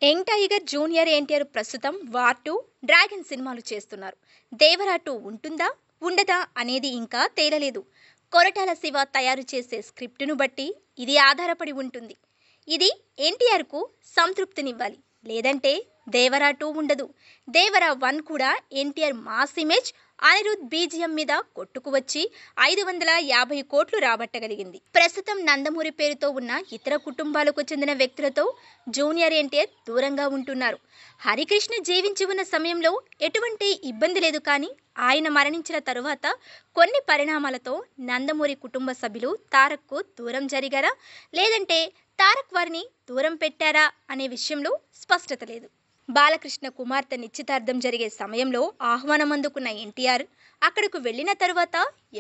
Young tiger junior NTR ప్రస్తుతం war 2 dragon సినిమాలు చేస్తున్నారు. దేవరా 2 ఉంటుందా ఉండదా అనేది ఇంకా తేలలేదు. కొరటాల శివ తయారు చేసే స్క్రిప్టును బట్టి ఇది ఆధారపడి ఉంటుంది. ఇది ఎన్టీఆర్కు సంతృప్తినివ్వాలి, లేదంటే దేవరా 2 ఉండదు. దేవరా 1 కూడా NTR mass image Anirudh BGM మీద కొట్టుకు వచ్చి 550 కోట్లు రాబట్టగలిగింది. ప్రస్తుతం నందమూరి పేరుతో ఉన్న ఇతర కుటుంబాలకు చెందిన వ్యక్తులతో జూనియర్ ఎన్టీఆర్ దూరంగా ఉంటున్నారు. హరికృష్ణ జీవించి ఉన్న సమయంలో ఎటువంటి ఇబ్బంది లేదు, కానీ ఆయన మరణించిన తరువాత కొన్ని పరిణామాలతో నందమూరి కుటుంబ సభ్యులు తారక్కు దూరం జరిగారా, లేదంటే తారక్ వారిని దూరం పెట్టారా అనే విషయంలో స్పష్టత లేదు. బాలకృష్ణ కుమార్తె నిశ్చితార్థం జరిగే సమయంలో ఆహ్వానం అందుకున్న ఎన్టీఆర్ అక్కడకు వెళ్లిన తరువాత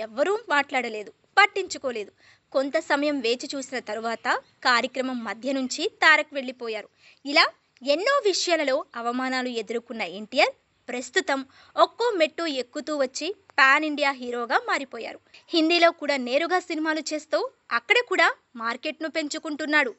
ఎవ్వరూ మాట్లాడలేదు, పట్టించుకోలేదు. కొంత సమయం వేచి చూసిన తరువాత కార్యక్రమం మధ్య నుంచి తారక్ వెళ్లిపోయారు. ఇలా ఎన్నో విషయాలలో అవమానాలు ఎదుర్కొన్న ఎన్టీఆర్ ప్రస్తుతం ఒక్కో మెట్టు ఎక్కుతూ వచ్చి పాన్ ఇండియా హీరోగా మారిపోయారు. హిందీలో కూడా నేరుగా సినిమాలు చేస్తూ అక్కడ కూడా మార్కెట్ను పెంచుకుంటున్నాడు.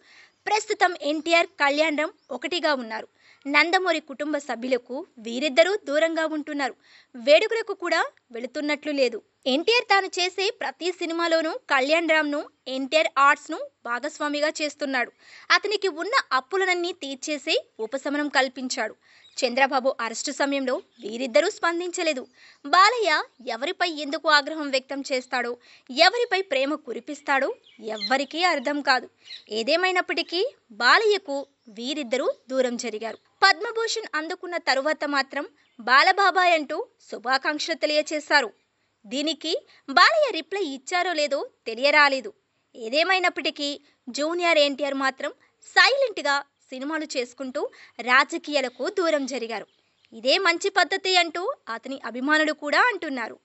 ప్రస్తుతం ఎన్టీఆర్, కళ్యాణ్ రామ్ ఒకటిగా ఉన్నారు. నందమూరి కుటుంబ సభ్యులకు వీరిద్దరూ దూరంగా ఉంటున్నారు. వేడుకలకు కూడా వెళుతున్నట్లు లేదు. ఎన్టీఆర్ తాను చేసే ప్రతి సినిమాలోనూ కళ్యాణ్ రామ్ను, ఎన్టీఆర్ ఆర్ట్స్ను భాగస్వామిగా చేస్తున్నాడు. అతనికి ఉన్న అప్పులనన్నీ తీర్చేసి ఉపశమనం కల్పించాడు. చంద్రబాబు అరెస్టు సమయంలో వీరిద్దరూ స్పందించలేదు. బాలయ్య ఎవరిపై ఎందుకు ఆగ్రహం వ్యక్తం చేస్తాడో, ఎవరిపై ప్రేమ కురిపిస్తాడో ఎవ్వరికీ అర్థం కాదు. ఏదేమైనప్పటికీ బాలయ్యకు వీరిద్దరూ దూరం జరిగారు. పద్మభూషణ్ అందుకున్న తరువాత మాత్రం బాలబాబాయ్ అంటూ శుభాకాంక్షలు తెలియచేశారు. దీనికి బాలయ్య రిప్లై ఇచ్చారో లేదో తెలియరాలేదు. ఏదేమైనప్పటికీ జూనియర్ ఎన్టీఆర్ మాత్రం సైలెంట్గా సినిమాలు చేసుకుంటూ రాజకీయాలకు దూరం జరిగారు. ఇదే మంచి పద్ధతి అంటూ అతని అభిమానులు కూడా అంటున్నారు.